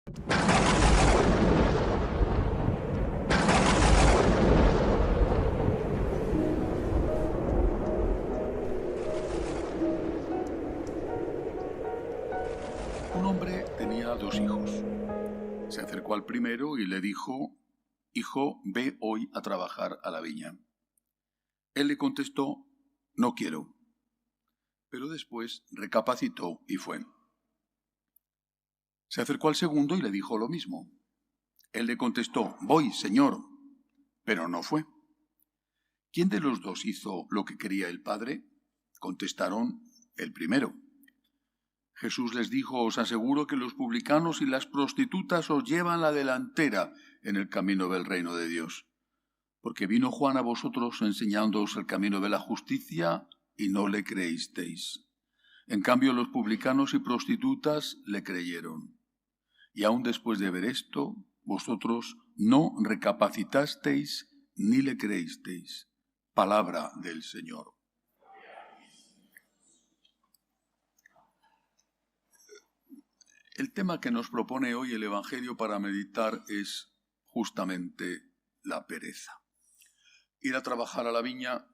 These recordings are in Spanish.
Un hombre tenía 2 hijos. Se acercó al primero y le dijo: «Hijo, ve hoy a trabajar a la viña». Él le contestó: «No quiero». Pero después recapacitó y fue. Se acercó al segundo y le dijo lo mismo. Él le contestó: «Voy, señor», pero no fue. ¿Quién de los dos hizo lo que quería el padre? Contestaron: el primero. Jesús les dijo: «Os aseguro que los publicanos y las prostitutas os llevan la delantera en el camino del reino de Dios. Porque vino Juan a vosotros enseñándoos el camino de la justicia y no le creísteis. En cambio, los publicanos y prostitutas le creyeron. Y aun después de ver esto, vosotros no recapacitasteis ni le creísteis». Palabra del Señor. El tema que nos propone hoy el Evangelio para meditar es justamente la pereza. Ir a trabajar a la viña,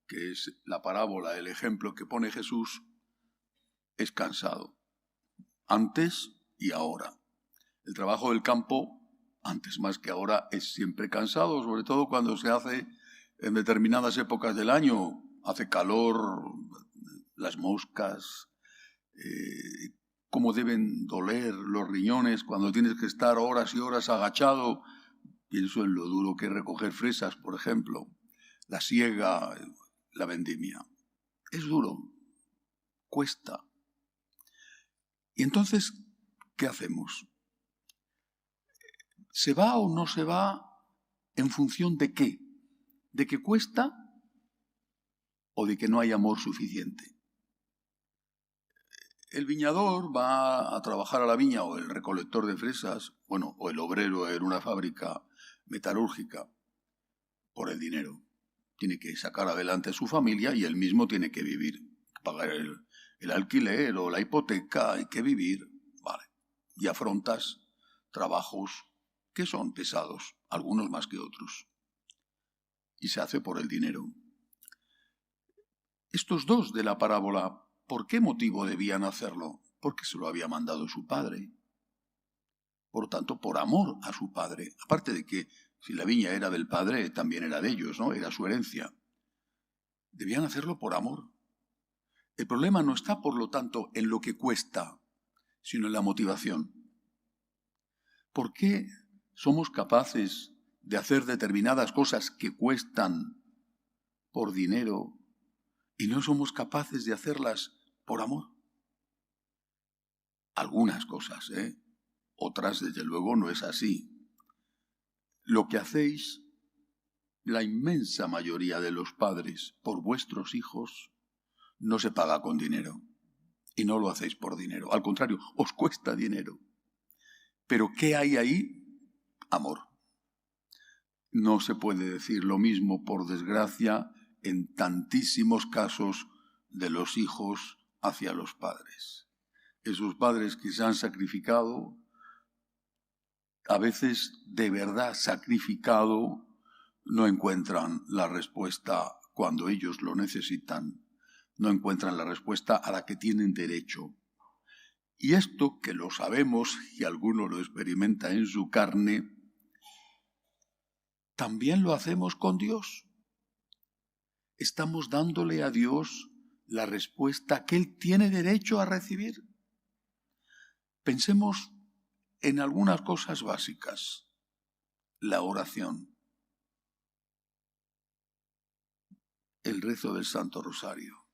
que es la parábola, el ejemplo que pone Jesús, es cansado. Antes y ahora. El trabajo del campo, antes más que ahora, es siempre cansado, sobre todo cuando se hace en determinadas épocas del año. Hace calor, las moscas, cómo deben doler los riñones cuando tienes que estar horas y horas agachado. Pienso en lo duro que es recoger fresas, por ejemplo, la siega, la vendimia. Es duro, cuesta. Y entonces, ¿qué hacemos? ¿Se va o no se va en función de qué? ¿De que cuesta o de que no hay amor suficiente? El viñador va a trabajar a la viña, o el recolector de fresas, o el obrero en una fábrica metalúrgica, por el dinero. Tiene que sacar adelante a su familia y él mismo tiene que vivir, pagar el alquiler o la hipoteca, hay que vivir, vale. Y afrontas trabajos que son pesados, algunos más que otros. Y se hace por el dinero. Estos dos de la parábola, ¿por qué motivo debían hacerlo? Porque se lo había mandado su padre. Por tanto, por amor a su padre. Aparte de que si la viña era del padre, también era de ellos, ¿no? Era su herencia. Debían hacerlo por amor. El problema no está, por lo tanto, en lo que cuesta, sino en la motivación. ¿Por qué somos capaces de hacer determinadas cosas que cuestan por dinero y no somos capaces de hacerlas por amor? Algunas cosas, Otras, desde luego, no es así. Lo que hacéis, la inmensa mayoría de los padres, por vuestros hijos, no se paga con dinero. Y no lo hacéis por dinero. Al contrario, os cuesta dinero. ¿Pero qué hay ahí? Amor. No se puede decir lo mismo, por desgracia, en tantísimos casos de los hijos hacia los padres. Esos padres que se han sacrificado, a veces de verdad sacrificado, no encuentran la respuesta cuando ellos lo necesitan. No encuentran la respuesta a la que tienen derecho. Y esto, que lo sabemos y alguno lo experimenta en su carne, también lo hacemos con Dios. Estamos dándole a Dios la respuesta que Él tiene derecho a recibir. Pensemos en algunas cosas básicas. La oración, el rezo del Santo Rosario,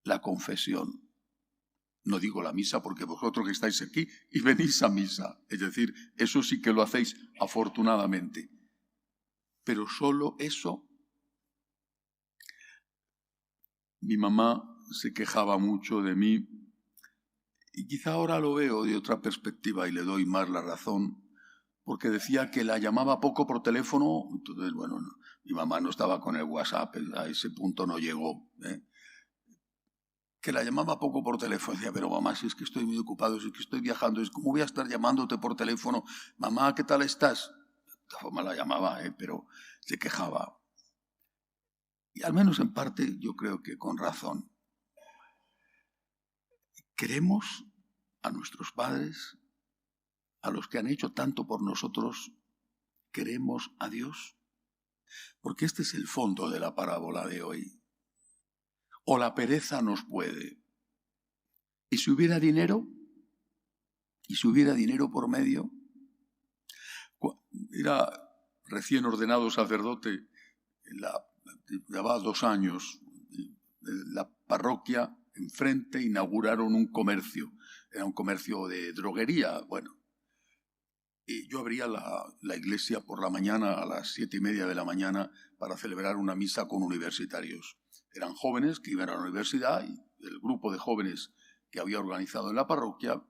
la confesión. No digo la misa porque vosotros que estáis aquí y venís a misa, es decir, eso sí que lo hacéis afortunadamente. Pero solo eso. Mi mamá se quejaba mucho de mí y quizá ahora lo veo de otra perspectiva y le doy más la razón, porque decía que la llamaba poco por teléfono. Entonces, no, mi mamá no estaba con el WhatsApp, a ese punto no llegó, que la llamaba poco por teléfono. Decía, pero mamá, si es que estoy muy ocupado, si es que estoy viajando, ¿cómo voy a estar llamándote por teléfono? Mamá, ¿qué tal estás? De esta forma la llamaba, pero se quejaba. Y al menos en parte yo creo que con razón. Queremos a nuestros padres, a los que han hecho tanto por nosotros, queremos a Dios. Porque este es el fondo de la parábola de hoy. O la pereza nos puede. ¿Y si hubiera dinero? ¿Y si hubiera dinero por medio? Era recién ordenado sacerdote, llevaba 2 años. En la parroquia, enfrente, inauguraron un comercio. Era un comercio de droguería. Bueno, y yo abría la iglesia por la mañana a las 7:30 de la mañana para celebrar una misa con universitarios. Eran jóvenes que iban a la universidad y el grupo de jóvenes que había organizado en la parroquia,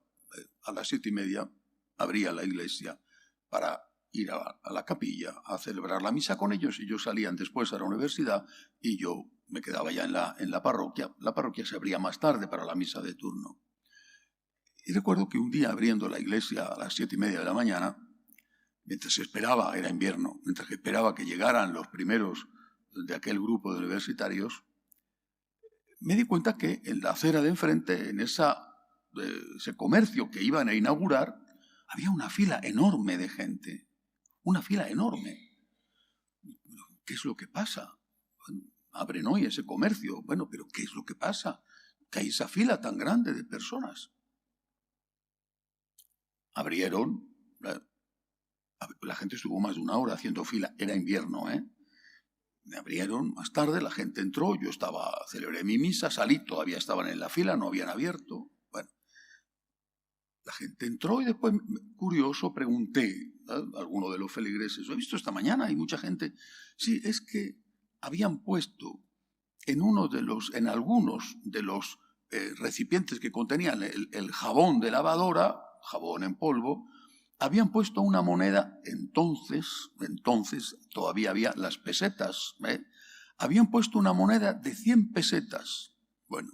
a las 7:30 abría la iglesia para ir a la capilla a celebrar la misa con ellos, y ellos salían después a la universidad y yo me quedaba ya en la parroquia. La parroquia se abría más tarde para la misa de turno. Y recuerdo que un día, abriendo la iglesia a las 7:30 de la mañana, mientras esperaba, era invierno, mientras que esperaba que llegaran los primeros de aquel grupo de universitarios, me di cuenta que en la acera de enfrente, en ese comercio que iban a inaugurar, había una fila enorme de gente. Una fila enorme. ¿Qué es lo que pasa? Bueno, abren hoy ese comercio. Bueno, pero ¿qué es lo que pasa? Que hay esa fila tan grande de personas. Abrieron. La gente estuvo más de 1 hora haciendo fila. Era invierno, Me abrieron más tarde, la gente entró, yo celebré mi misa, salí, todavía estaban en la fila, no habían abierto. Bueno, la gente entró y después, curioso, pregunté a alguno de los feligreses, ¿lo he visto esta mañana? Hay mucha gente. Sí, es que habían puesto en algunos de los recipientes que contenían el jabón de lavadora, jabón en polvo, habían puesto una moneda. Entonces todavía había las pesetas, habían puesto una moneda de 100 pesetas, bueno,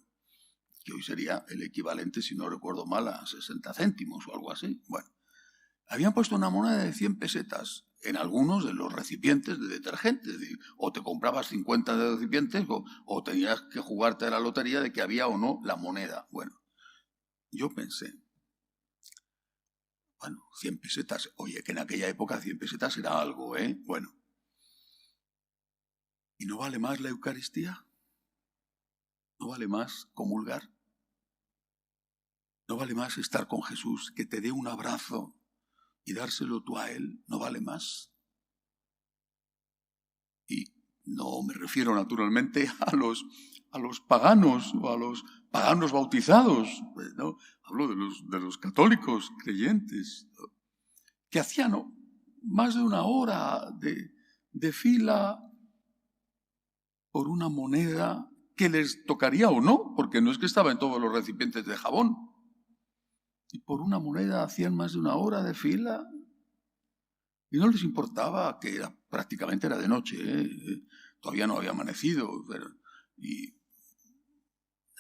que hoy sería el equivalente, si no recuerdo mal, a 60 céntimos o algo así. Bueno, habían puesto una moneda de 100 pesetas en algunos de los recipientes de detergente. Es decir, o te comprabas 50 de recipientes o tenías que jugarte a la lotería de que había o no la moneda. Bueno, yo pensé, bueno, 100 pesetas, oye, que en aquella época 100 pesetas era algo, Bueno. ¿Y no vale más la Eucaristía? ¿No vale más comulgar? ¿No vale más estar con Jesús, que te dé un abrazo y dárselo tú a Él? ¿No vale más? Y no me refiero naturalmente a los paganos o a los paganos bautizados, ¿no? Hablo de los católicos creyentes, ¿no? Que hacían más de 1 hora de fila por una moneda que les tocaría o no, porque no es que estaba en todos los recipientes de jabón. Y por una moneda hacían más de 1 hora de fila y no les importaba que prácticamente era de noche, todavía no había amanecido, y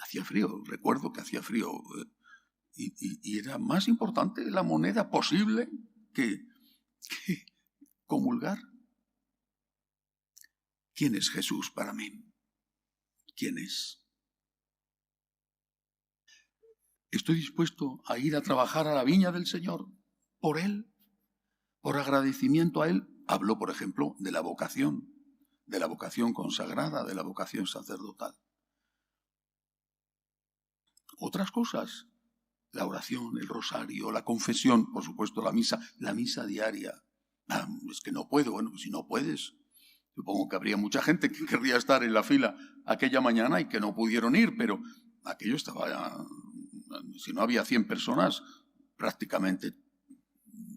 hacía frío, recuerdo que hacía frío, y era más importante la moneda posible que comulgar. ¿Quién es Jesús para mí? ¿Quién es? ¿Estoy dispuesto a ir a trabajar a la viña del Señor por Él? Por agradecimiento a Él. Hablo, por ejemplo, de la vocación consagrada, de la vocación sacerdotal. Otras cosas, la oración, el rosario, la confesión, por supuesto la misa diaria. Es que no puedo. Bueno, si no puedes, supongo que habría mucha gente que querría estar en la fila aquella mañana y que no pudieron ir, pero aquello estaba, si no había 100 personas, prácticamente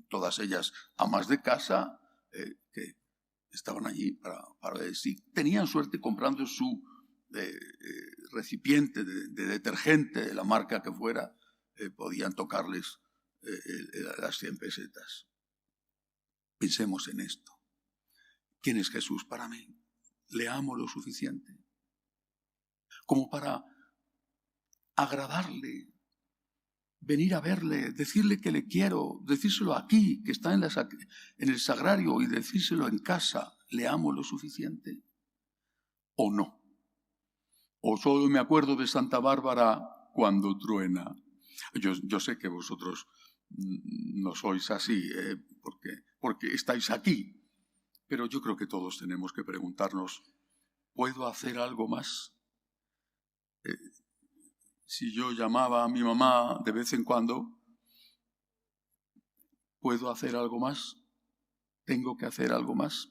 todas ellas amas de casa, que estaban allí para ver si tenían suerte comprando su recipiente de detergente, de la marca que fuera, podían tocarles las 100 pesetas. Pensemos en esto. ¿Quién es Jesús para mí? ¿Le amo lo suficiente como para agradarle, venir a verle, decirle que le quiero, decírselo aquí, que está en el sagrario, y decírselo en casa, le amo lo suficiente, o no. O solo me acuerdo de Santa Bárbara cuando truena. Yo sé que vosotros no sois así, porque estáis aquí, pero yo creo que todos tenemos que preguntarnos, ¿puedo hacer algo más? Si yo llamaba a mi mamá de vez en cuando, ¿puedo hacer algo más? ¿Tengo que hacer algo más?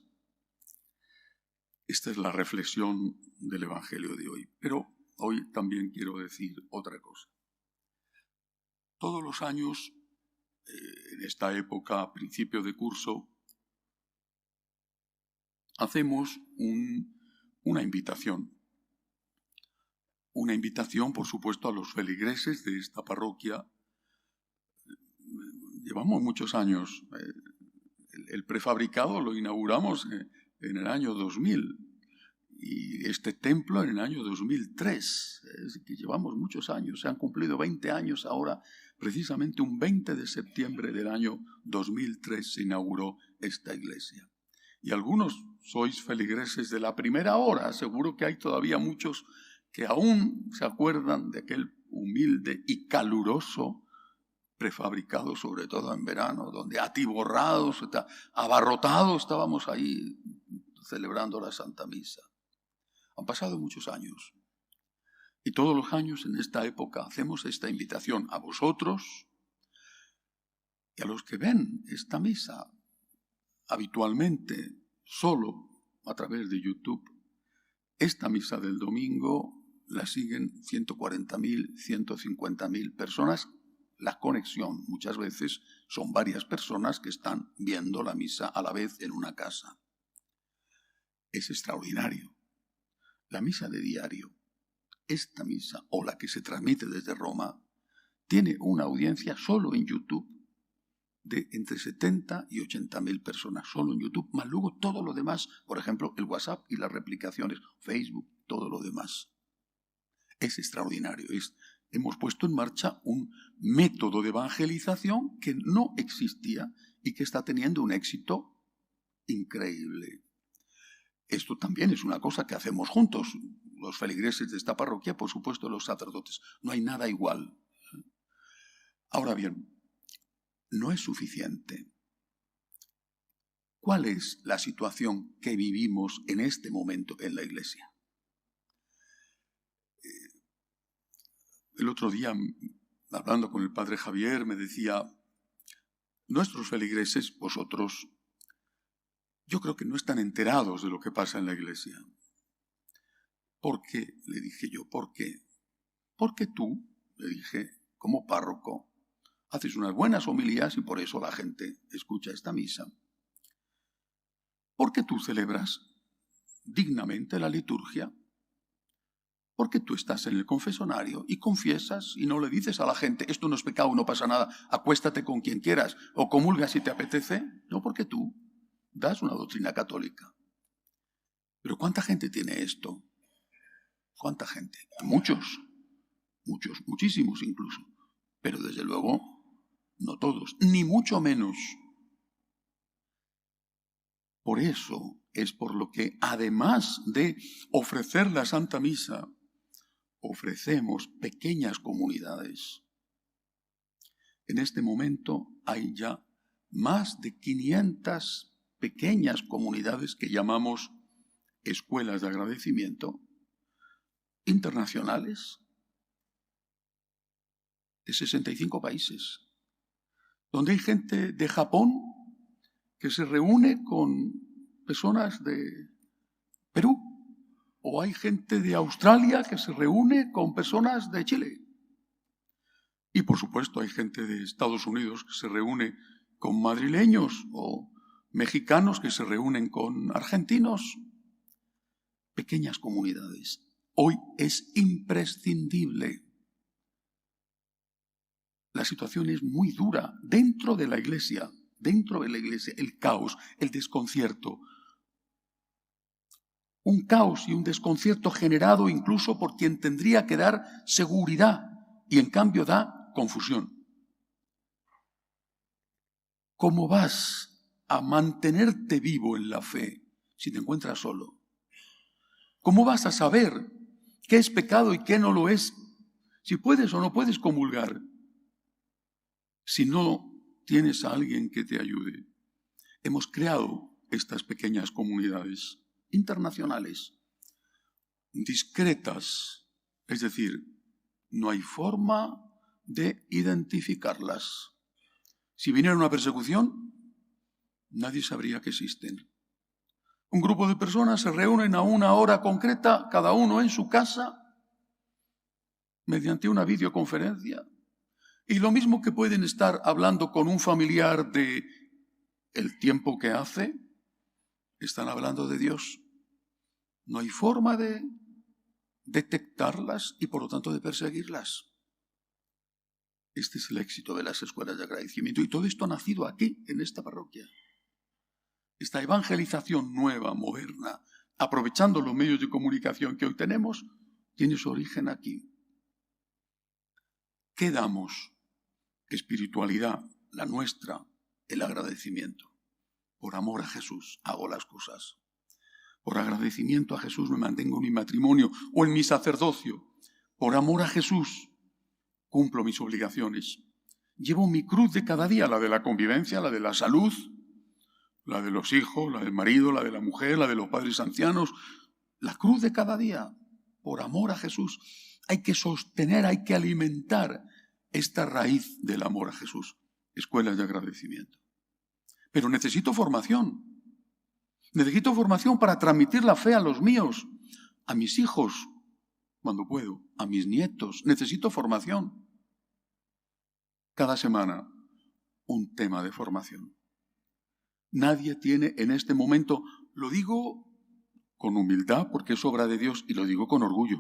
Esta es la reflexión del Evangelio de hoy. Pero hoy también quiero decir otra cosa. Todos los años, en esta época, principio de curso, hacemos una invitación. Una invitación, por supuesto, a los feligreses de esta parroquia. Llevamos muchos años. El prefabricado lo inauguramos en el año 2000 y este templo en el año 2003. Es que llevamos muchos años. Se han cumplido 20 años ahora. Precisamente un 20 de septiembre del año 2003 se inauguró esta iglesia. Y algunos sois feligreses de la primera hora. Seguro que hay todavía muchos que aún se acuerdan de aquel humilde y caluroso prefabricado, sobre todo en verano, donde atiborrados, abarrotados estábamos ahí celebrando la Santa Misa. Han pasado muchos años y todos los años en esta época hacemos esta invitación a vosotros y a los que ven esta misa habitualmente solo a través de YouTube. Esta misa del domingo la siguen 140.000, 150.000 personas. La conexión muchas veces son varias personas que están viendo la misa a la vez en una casa. Es extraordinario. La misa de diario, esta misa o la que se transmite desde Roma, tiene una audiencia solo en YouTube de entre 70 y 80.000 personas, solo en YouTube, más luego todo lo demás, por ejemplo, el WhatsApp y las replicaciones, Facebook, todo lo demás. Es extraordinario. Hemos puesto en marcha un método de evangelización que no existía y que está teniendo un éxito increíble. Esto también es una cosa que hacemos juntos, los feligreses de esta parroquia, por supuesto los sacerdotes. No hay nada igual. Ahora bien, no es suficiente. ¿Cuál es la situación que vivimos en este momento en la Iglesia? El otro día, hablando con el padre Javier, me decía, nuestros feligreses, vosotros, yo creo que no están enterados de lo que pasa en la Iglesia. ¿Por qué? Le dije yo, ¿por qué? Porque tú, le dije, como párroco, haces unas buenas homilías y por eso la gente escucha esta misa. Porque tú celebras dignamente la liturgia. Porque tú estás en el confesonario y confiesas y no le dices a la gente, esto no es pecado, no pasa nada, acuéstate con quien quieras o comulga si te apetece. No, porque tú das una doctrina católica. Pero ¿cuánta gente tiene esto? ¿Cuánta gente? Muchos, muchísimos incluso. Pero desde luego, no todos, ni mucho menos. Por eso es por lo que, además de ofrecer la Santa Misa, ofrecemos pequeñas comunidades. En este momento hay ya más de 500 pequeñas comunidades que llamamos escuelas de agradecimiento internacionales de 65 países, donde hay gente de Japón que se reúne con personas de Perú, o hay gente de Australia que se reúne con personas de Chile. Y por supuesto hay gente de Estados Unidos que se reúne con madrileños o mexicanos que se reúnen con argentinos. Pequeñas comunidades. Hoy es imprescindible. La situación es muy dura dentro de la Iglesia. Dentro de la Iglesia, el caos, el desconcierto. Un caos y un desconcierto generado incluso por quien tendría que dar seguridad y en cambio da confusión. ¿Cómo vas a mantenerte vivo en la fe si te encuentras solo? ¿Cómo vas a saber qué es pecado y qué no lo es? Si puedes o no puedes comulgar, si no tienes a alguien que te ayude. Hemos creado estas pequeñas comunidades internacionales, discretas, es decir, no hay forma de identificarlas. Si viniera una persecución, nadie sabría que existen. Un grupo de personas se reúnen a una hora concreta, cada uno en su casa, mediante una videoconferencia. Y lo mismo que pueden estar hablando con un familiar de el tiempo que hace, están hablando de Dios. No hay forma de detectarlas y por lo tanto de perseguirlas. Este es el éxito de las escuelas de agradecimiento. Y todo esto ha nacido aquí, en esta parroquia. Esta evangelización nueva, moderna, aprovechando los medios de comunicación que hoy tenemos, tiene su origen aquí. ¿Qué damos? Espiritualidad, la nuestra, el agradecimiento. Por amor a Jesús hago las cosas. Por agradecimiento a Jesús me mantengo en mi matrimonio o en mi sacerdocio. Por amor a Jesús cumplo mis obligaciones. Llevo mi cruz de cada día, la de la convivencia, la de la salud, la de los hijos, la del marido, la de la mujer, la de los padres ancianos. La cruz de cada día, por amor a Jesús. Hay que sostener, hay que alimentar esta raíz del amor a Jesús. Escuelas de agradecimiento. Pero necesito formación. Necesito formación para transmitir la fe a los míos, a mis hijos, cuando puedo, a mis nietos. Necesito formación. Cada semana, un tema de formación. Nadie tiene en este momento, lo digo con humildad porque es obra de Dios y lo digo con orgullo.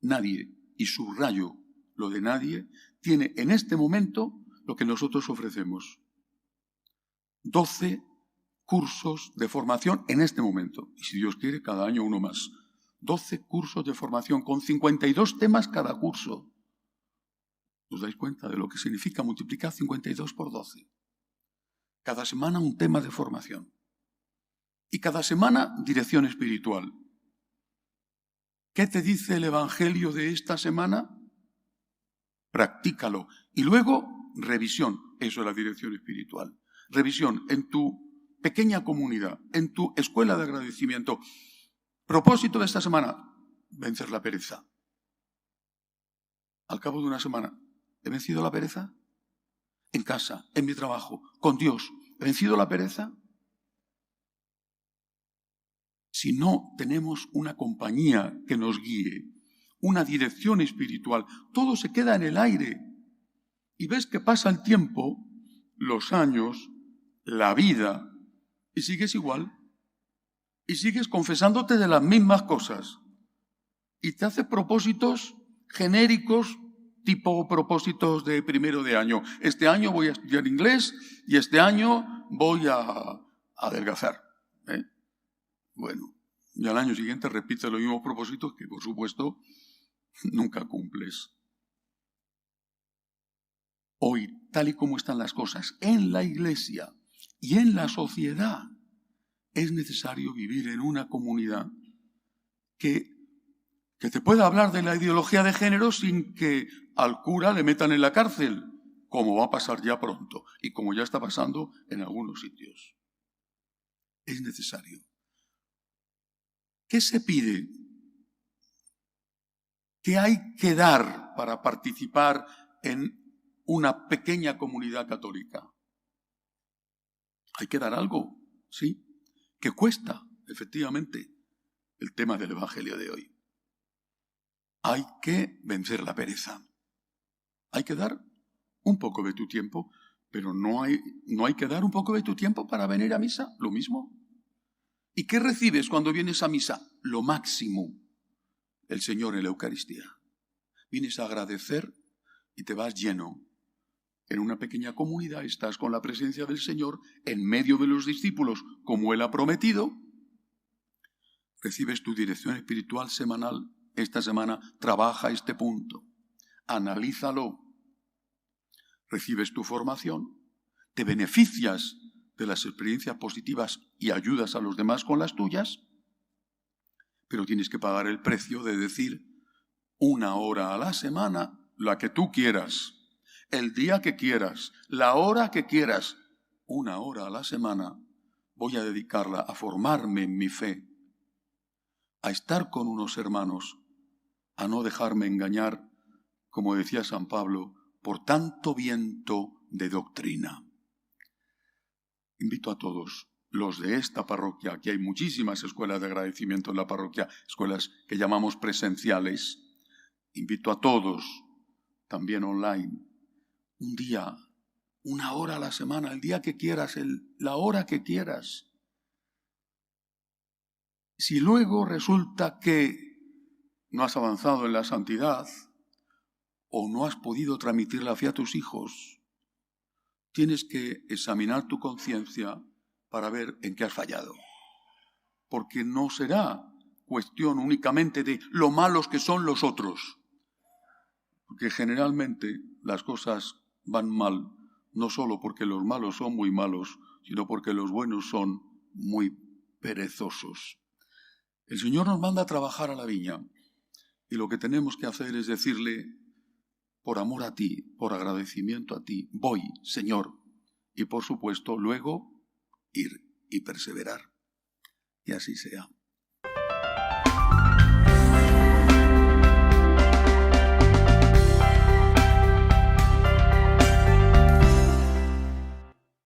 Nadie, y subrayo lo de nadie, tiene en este momento lo que nosotros ofrecemos. 12 cursos de formación en este momento. Y si Dios quiere, cada año uno más. 12 cursos de formación con 52 temas cada curso. ¿Os dais cuenta de lo que significa multiplicar 52 por 12? Cada semana un tema de formación. Y cada semana dirección espiritual. ¿Qué te dice el Evangelio de esta semana? Practícalo. Y luego, revisión. Eso es la dirección espiritual. Revisión en tu pequeña comunidad, en tu escuela de agradecimiento. Propósito de esta semana, vencer la pereza. Al cabo de una semana, ¿he vencido la pereza? En casa, en mi trabajo, con Dios, ¿he vencido la pereza? Si no tenemos una compañía que nos guíe, una dirección espiritual, todo se queda en el aire. Y ves que pasa el tiempo, los años, la vida, y sigues igual. Y sigues confesándote de las mismas cosas. Y te haces propósitos genéricos, tipo propósitos de primero de año. Este año voy a estudiar inglés y este año voy a adelgazar. Bueno, y al año siguiente repites los mismos propósitos que, por supuesto, nunca cumples. Hoy, tal y como están las cosas en la Iglesia y en la sociedad, es necesario vivir en una comunidad que te pueda hablar de la ideología de género sin que al cura le metan en la cárcel, como va a pasar ya pronto y como ya está pasando en algunos sitios. Es necesario. ¿Qué se pide? ¿Qué hay que dar para participar en una pequeña comunidad católica? Hay que dar algo, ¿sí? Que cuesta, efectivamente, el tema del Evangelio de hoy. Hay que vencer la pereza. Hay que dar un poco de tu tiempo, pero no hay que dar un poco de tu tiempo para venir a misa, lo mismo. ¿Y qué recibes cuando vienes a misa? Lo máximo, el Señor en la Eucaristía. Vienes a agradecer y te vas lleno. En una pequeña comunidad estás con la presencia del Señor en medio de los discípulos, como Él ha prometido. Recibes tu dirección espiritual semanal. Esta semana trabaja este punto. analízalo. Recibes tu formación, te beneficias de las experiencias positivas y ayudas a los demás con las tuyas, pero tienes que pagar el precio de decir 1 hora a la semana, la que tú quieras, el día que quieras, la hora que quieras, 1 hora a la semana, voy a dedicarla a formarme en mi fe, a estar con unos hermanos, a no dejarme engañar, como decía San Pablo, por tanto viento de doctrina. Invito a todos, los de esta parroquia, aquí hay muchísimas escuelas de agradecimiento en la parroquia, escuelas que llamamos presenciales. Invito a todos, también online, un día, 1 hora a la semana, el día que quieras, la hora que quieras. Si luego resulta que no has avanzado en la santidad o no has podido transmitir la fe a tus hijos, tienes que examinar tu conciencia para ver en qué has fallado. Porque no será cuestión únicamente de lo malos que son los otros. Porque generalmente las cosas van mal, no solo porque los malos son muy malos, sino porque los buenos son muy perezosos. El Señor nos manda a trabajar a la viña y lo que tenemos que hacer es decirle, por amor a ti, por agradecimiento a ti, voy, Señor, y por supuesto luego ir y perseverar. Y así sea.